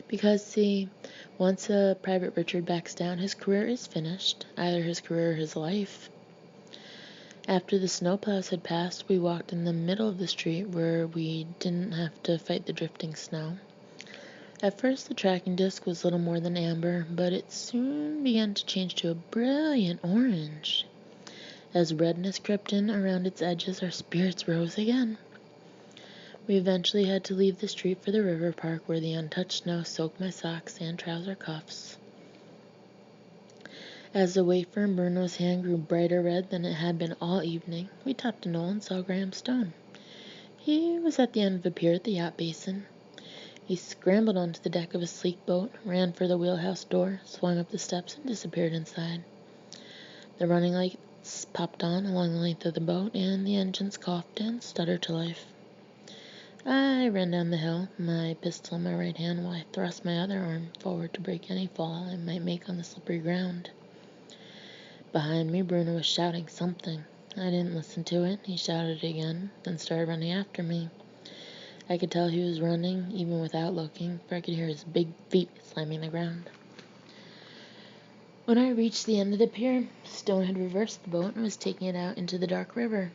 A: Because, see, once a Private Richard backs down, his career is finished, either his career or his life. After the snowplows had passed, we walked in the middle of the street where we didn't have to fight the drifting snow. At first, the tracking disc was little more than amber, but it soon began to change to a brilliant orange. As redness crept in around its edges, our spirits rose again. We eventually had to leave the street for the river park, where the untouched snow soaked my socks and trouser cuffs. As the wafer in Bruno's hand grew brighter red than it had been all evening, we topped a knoll and saw Graham Stone. He was at the end of a pier at the yacht basin. He scrambled onto the deck of a sleek boat, ran for the wheelhouse door, swung up the steps, and disappeared inside. The running lights popped on along the length of the boat, and the engines coughed and stuttered to life. I ran down the hill, my pistol in my right hand, while I thrust my other arm forward to break any fall I might make on the slippery ground. Behind me, Bruno was shouting something. I didn't listen to it. He shouted again, then started running after me. I could tell he was running, even without looking, for I could hear his big feet slamming the ground. When I reached the end of the pier, Stone had reversed the boat and was taking it out into the dark river.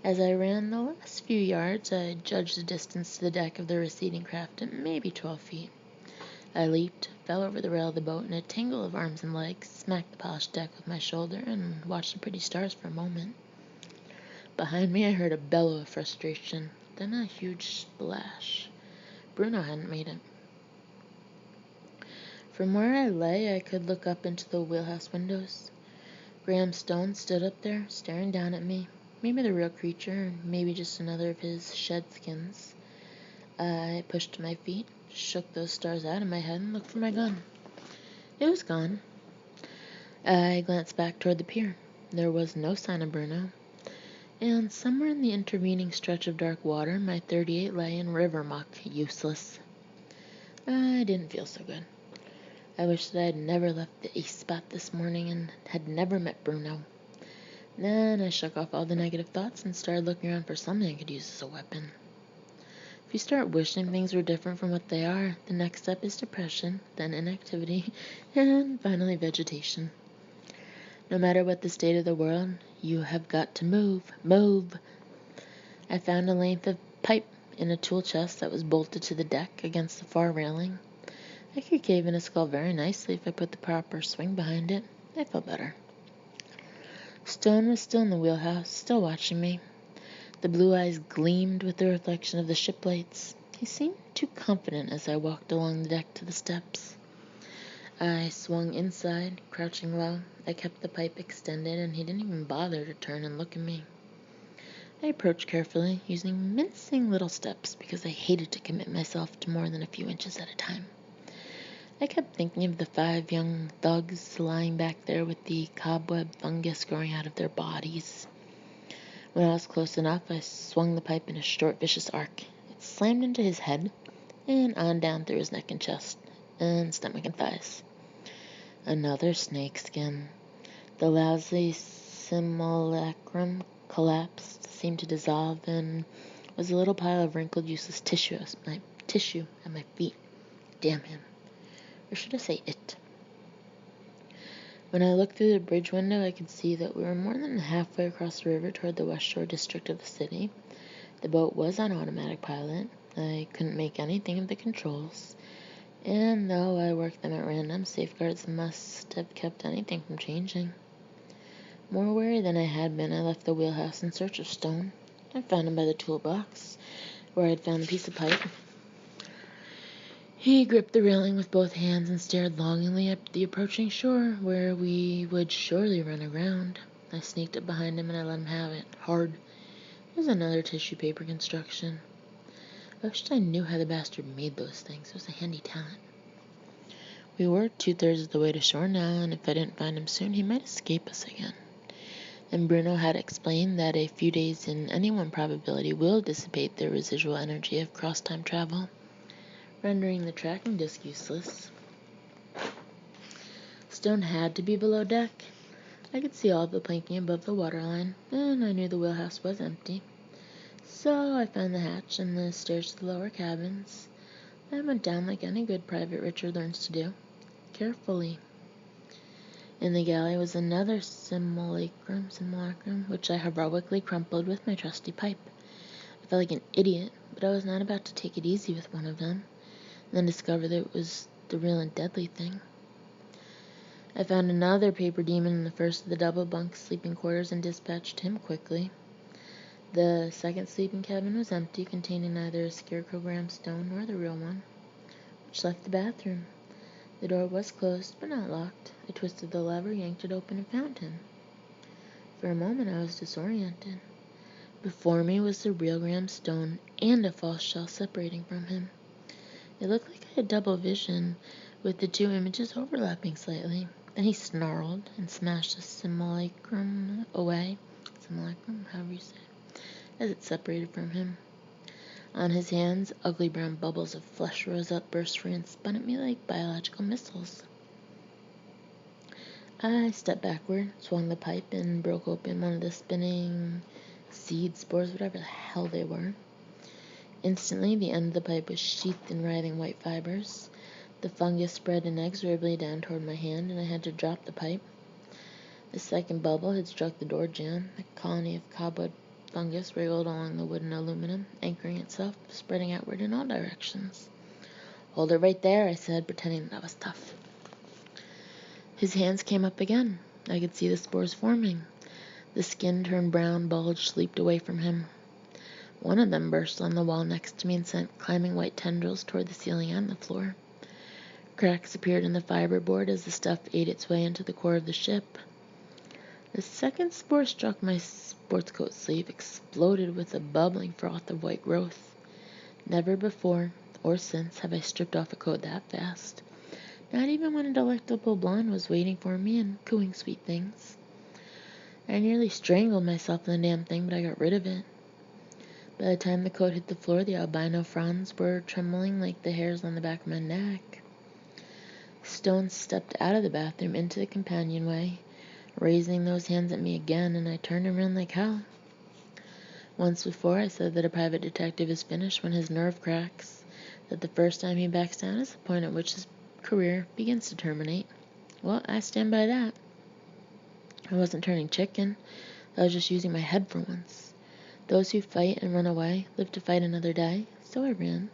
A: As I ran the last few yards, I judged the distance to the deck of the receding craft at maybe 12 feet. I leaped, fell over the rail of the boat in a tangle of arms and legs, smacked the polished deck with my shoulder, and watched the pretty stars for a moment. Behind me, I heard a bellow of frustration, then a huge splash. Bruno hadn't made it. From where I lay, I could look up into the wheelhouse windows. Graham Stone stood up there, staring down at me. Maybe the real creature, maybe just another of his shed skins. I pushed to my feet, shook those stars out of my head, and looked for my gun. It was gone. I glanced back toward the pier. There was no sign of Bruno. And somewhere in the intervening stretch of dark water, my .38 lay in river muck, useless. I didn't feel so good. I wished that I had never left the Ace spot this morning and had never met Bruno. Then I shook off all the negative thoughts and started looking around for something I could use as a weapon. If you start wishing things were different from what they are, the next step is depression, then inactivity, and finally vegetation. No matter what the state of the world, you have got to move. Move! I found a length of pipe in a tool chest that was bolted to the deck against the far railing. I could cave in a skull very nicely if I put the proper swing behind it. I felt better. Stone was still in the wheelhouse, still watching me. The blue eyes gleamed with the reflection of the ship lights. He seemed too confident as I walked along the deck to the steps. I swung inside, crouching low. I kept the pipe extended, and he didn't even bother to turn and look at me. I approached carefully, using mincing little steps, because I hated to commit myself to more than a few inches at a time. I kept thinking of the 5 young thugs lying back there with the cobweb fungus growing out of their bodies. When I was close enough, I swung the pipe in a short, vicious arc. It slammed into his head, and on down through his neck and chest, and stomach and thighs. Another snakeskin. The lousy simulacrum collapsed, seemed to dissolve, and was a little pile of wrinkled, useless tissue at my feet. Damn him. Or should I say it? When I looked through the bridge window, I could see that we were more than halfway across the river toward the West Shore district of the city. The boat was on automatic pilot. I couldn't make anything of the controls. And though I worked them at random, safeguards must have kept anything from changing. More wary than I had been, I left the wheelhouse in search of Stone. I found him by the toolbox, where I had found the piece of pipe. He gripped the railing with both hands and stared longingly at the approaching shore, where we would surely run aground. I sneaked up behind him and I let him have it, hard. was another tissue paper construction. I wished I knew how the bastard made those things. It was a handy talent. We were 2/3 of the way to shore now, and if I didn't find him soon, he might escape us again. And Bruno had explained that a few days in any one probability will dissipate the residual energy of cross-time travel, rendering the tracking disc useless. Stone had to be below deck. I could see all of the planking above the waterline, and I knew the wheelhouse was empty. So I found the hatch and the stairs to the lower cabins. I went down like any good private Richard learns to do, carefully. In the galley was another simulacrum, which I heroically crumpled with my trusty pipe. I felt like an idiot, but I was not about to take it easy with one of them, and then discover that it was the real and deadly thing. I found another paper demon in the first of the double bunk sleeping quarters and dispatched him quickly. The second sleeping cabin was empty, containing neither a scarecrow Graham Stone nor the real one, which left the bathroom. The door was closed, but not locked. I twisted the lever, yanked it open, and found him. For a moment I was disoriented. Before me was the real Graham Stone and a false shell separating from him. It looked like I had double vision, with the two images overlapping slightly. Then he snarled and smashed the simulacrum away. Simulacrum, however you say it, as it separated from him. On his hands, ugly brown bubbles of flesh rose up, burst free, and spun at me like biological missiles. I stepped backward, swung the pipe, and broke open one of the spinning seed spores, whatever the hell they were. Instantly, the end of the pipe was sheathed in writhing white fibers. The fungus spread inexorably down toward my hand, and I had to drop the pipe. The second bubble had struck the door jamb. A colony of cobweb fungus wriggled along the wood and aluminum, anchoring itself, spreading outward in all directions. "Hold it right there," I said, pretending that I was tough. His hands came up again. I could see the spores forming. The skin turned brown, bulged, leaped away from him. One of them burst on the wall next to me and sent climbing white tendrils toward the ceiling and the floor. Cracks appeared in the fiberboard as the stuff ate its way into the core of the ship. The second spore struck my sports coat sleeve, exploded with a bubbling froth of white growth. Never before or since have I stripped off a coat that fast. Not even when a delectable blonde was waiting for me and cooing sweet things. I nearly strangled myself in the damn thing, but I got rid of it. By the time the coat hit the floor, the albino fronds were trembling like the hairs on the back of my neck. Stone stepped out of the bathroom into the companionway, raising those hands at me again, and I turned around like hell. Once before I said that a private detective is finished when his nerve cracks, that the first time he backs down is the point at which his career begins to terminate. Well, I stand by that. I wasn't turning chicken. I was just using my head for once. Those who fight and run away live to fight another day, so I ran.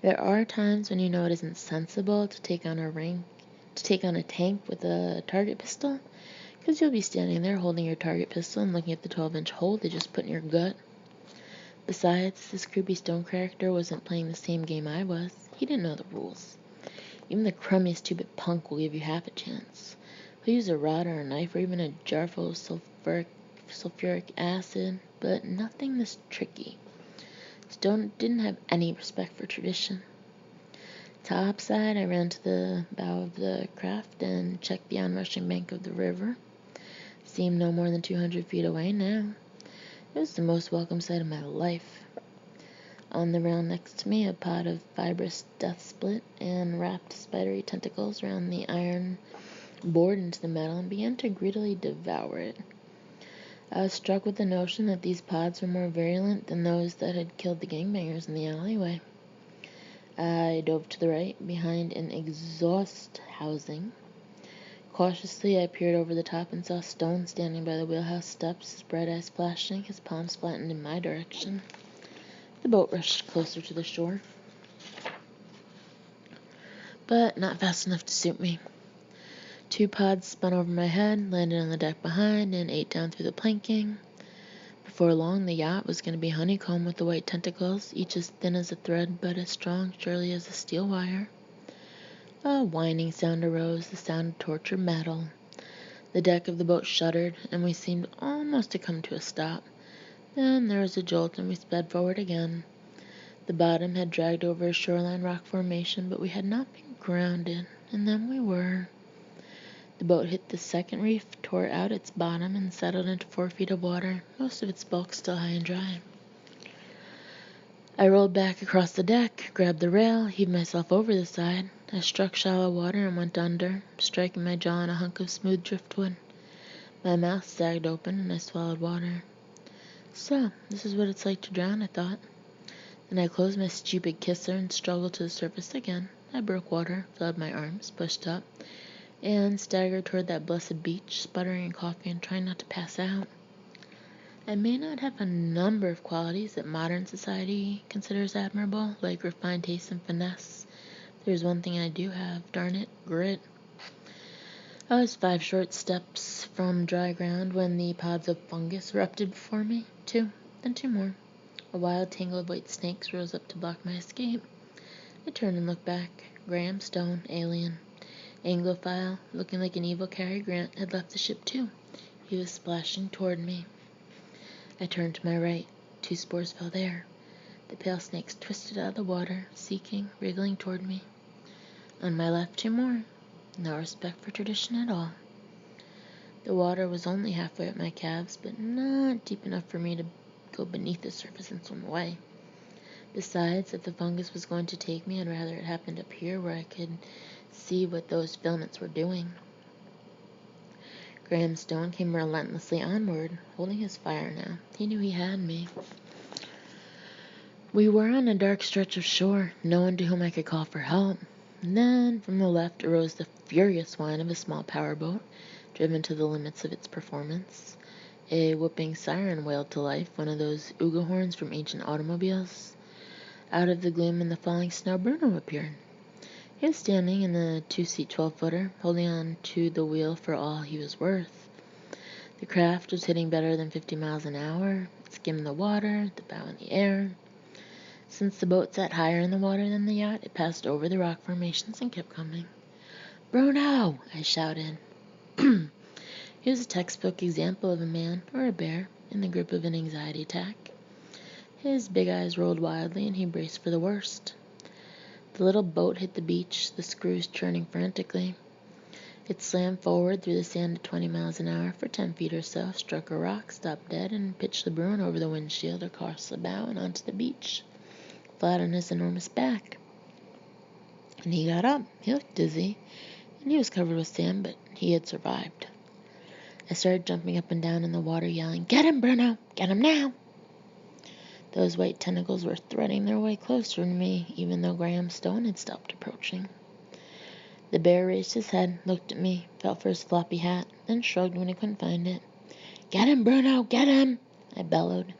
A: There are times when you know it isn't sensible to take on a tank with a target pistol, because you'll be standing there holding your target pistol and looking at the 12-inch hole they just put in your gut. Besides, this creepy Stone character wasn't playing the same game I was. He didn't know the rules. Even the crummiest two-bit punk will give you half a chance. He'll use a rod or a knife or even a jar full of sulfuric acid, but nothing this tricky. Stone didn't have any respect for tradition. Topside, I ran to the bow of the craft and checked the onrushing bank of the river. Seemed no more than 200 feet away now. It was the most welcome sight of my life. On the rail next to me, a pod of fibrous death split and wrapped spidery tentacles around the iron bored into the metal and began to greedily devour it. I was struck with the notion that these pods were more virulent than those that had killed the gangbangers in the alleyway. I dove to the right, behind an exhaust housing. Cautiously, I peered over the top and saw Stone standing by the wheelhouse steps, his bright eyes flashing, his palms flattened in my direction. The boat rushed closer to the shore, but not fast enough to suit me. 2 pods spun over my head, landed on the deck behind, and ate down through the planking. Before long, the yacht was going to be honeycombed with the white tentacles, each as thin as a thread, but as strong, surely, as a steel wire. A whining sound arose, the sound of tortured metal. The deck of the boat shuddered, and we seemed almost to come to a stop. Then there was a jolt and we sped forward again. The bottom had dragged over a shoreline rock formation, but we had not been grounded, and then we were. The boat hit the second reef, tore out its bottom, and settled into 4 feet of water, most of its bulk still high and dry. I rolled back across the deck, grabbed the rail, heaved myself over the side. I struck shallow water and went under, striking my jaw on a hunk of smooth driftwood. My mouth sagged open and I swallowed water. So, this is what it's like to drown, I thought. Then I closed my stupid kisser and struggled to the surface again. I broke water, filled my arms, pushed up, and staggered toward that blessed beach, sputtering and coughing and trying not to pass out. I may not have a number of qualities that modern society considers admirable, like refined taste and finesse. There's one thing I do have, darn it, grit. I was 5 short steps from dry ground when the pods of fungus erupted before me. 2, then 2 more. A wild tangle of white snakes rose up to block my escape. I turned and looked back. Graham Stone, alien. Anglophile, looking like an evil Cary Grant, had left the ship too. He was splashing toward me. I turned to my right. 2 spores fell there. The pale snakes twisted out of the water, seeking, wriggling toward me. On my left, 2 more. No respect for tradition at all. The water was only halfway up my calves, but not deep enough for me to go beneath the surface and swim away. Besides, if the fungus was going to take me, I'd rather it happened up here where I could see what those filaments were doing. Graham Stone came relentlessly onward, holding his fire now. He knew he had me. We were on a dark stretch of shore, no one to whom I could call for help. And then, from the left, arose the furious whine of a small powerboat, driven to the limits of its performance. A whooping siren wailed to life, one of those ooga horns from ancient automobiles. Out of the gloom and the falling snow, Bruno appeared. He was standing in the 2-seat 12-footer, holding on to the wheel for all he was worth. The craft was hitting better than 50 miles an hour. It skimmed the water, the bow in the air. Since the boat sat higher in the water than the yacht, it passed over the rock formations and kept coming. "Bruno!" I shouted. He was a textbook example of a man, or a bear, in the grip of an anxiety attack. His big eyes rolled wildly, and he braced for the worst. The little boat hit the beach, the screws churning frantically. It slammed forward through the sand at 20 miles an hour for 10 feet or so, struck a rock, stopped dead, and pitched the Bruno over the windshield, across the bow, and onto the beach, flat on his enormous back. And he got up. He looked dizzy, and he was covered with sand, but he had survived. I started jumping up and down in the water, yelling, "Get him, Bruno! Get him now!" Those white tentacles were threading their way closer to me, even though Graham Stone had stopped approaching. The bear raised his head, looked at me, felt for his floppy hat, then shrugged when he couldn't find it. "Get him, Bruno! Get him!" I bellowed.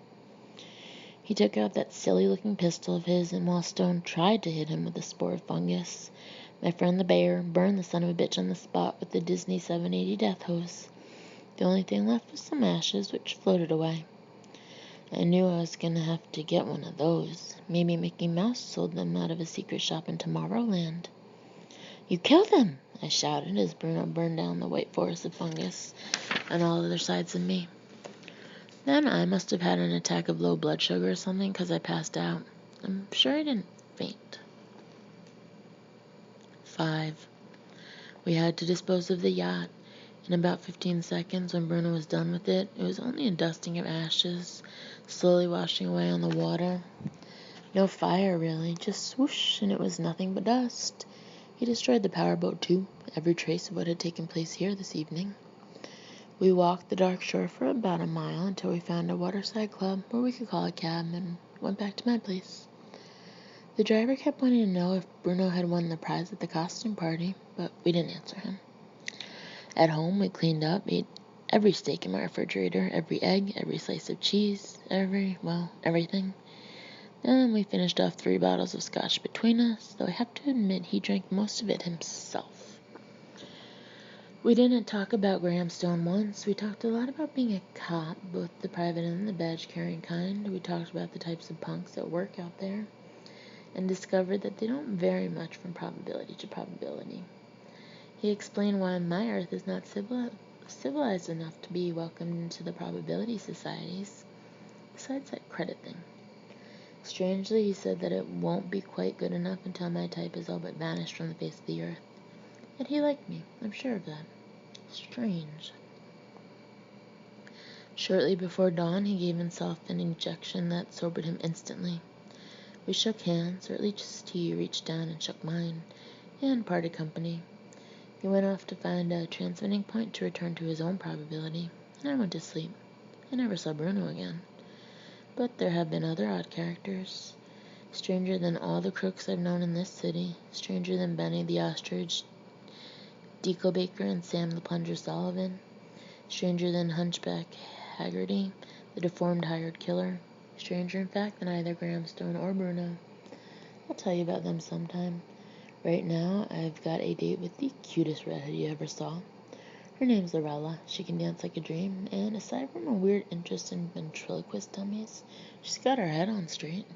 A: He took out that silly-looking pistol of his, and while Stone tried to hit him with a spore of fungus, my friend the bear burned the son of a bitch on the spot with the Disney 780 death hose. The only thing left was some ashes, which floated away. I knew I was going to have to get one of those. Maybe Mickey Mouse sold them out of a secret shop in Tomorrowland. "You killed him!" I shouted as Bruno burned down the white forest of fungus on all other sides of me. Then I must have had an attack of low blood sugar or something, because I passed out. I'm sure I didn't faint. 5. We had to dispose of the yacht. In about 15 seconds, when Bruno was done with it, it was only a dusting of ashes, slowly washing away on the water. No fire, really, just swoosh, and it was nothing but dust. He destroyed the powerboat, too, every trace of what had taken place here this evening. We walked the dark shore for about a mile until we found a waterside club where we could call a cab, and went back to my place. The driver kept wanting to know if Bruno had won the prize at the costume party, but we didn't answer him. At home, we cleaned up, ate every steak in my refrigerator, every egg, every slice of cheese, everything. Then we finished off 3 bottles of scotch between us, though I have to admit he drank most of it himself. We didn't talk about Graham Stone once. We talked a lot about being a cop, both the private and the badge-carrying kind. We talked about the types of punks that work out there, and discovered that they don't vary much from probability to probability. He explained why my Earth is not civilized enough to be welcomed into the probability societies. Besides that credit thing. Strangely, he said that it won't be quite good enough until my type is all but vanished from the face of the earth. Yet he liked me, I'm sure of that. Strange. Shortly before dawn, he gave himself an injection that sobered him instantly. We shook hands, or at least he reached down and shook mine, and parted company. He went off to find a transmitting point to return to his own probability, and I went to sleep. I never saw Bruno again. But there have been other odd characters. Stranger than all the crooks I've known in this city. Stranger than Benny the Ostrich, Deco Baker, and Sam the Plunger Sullivan. Stranger than Hunchback Haggerty, the deformed hired killer. Stranger, in fact, than either Gramstone or Bruno. I'll tell you about them sometime. Right now, I've got a date with the cutest redhead you ever saw. Her name's Lorella. She can dance like a dream, and aside from a weird interest in ventriloquist dummies, she's got her head on straight.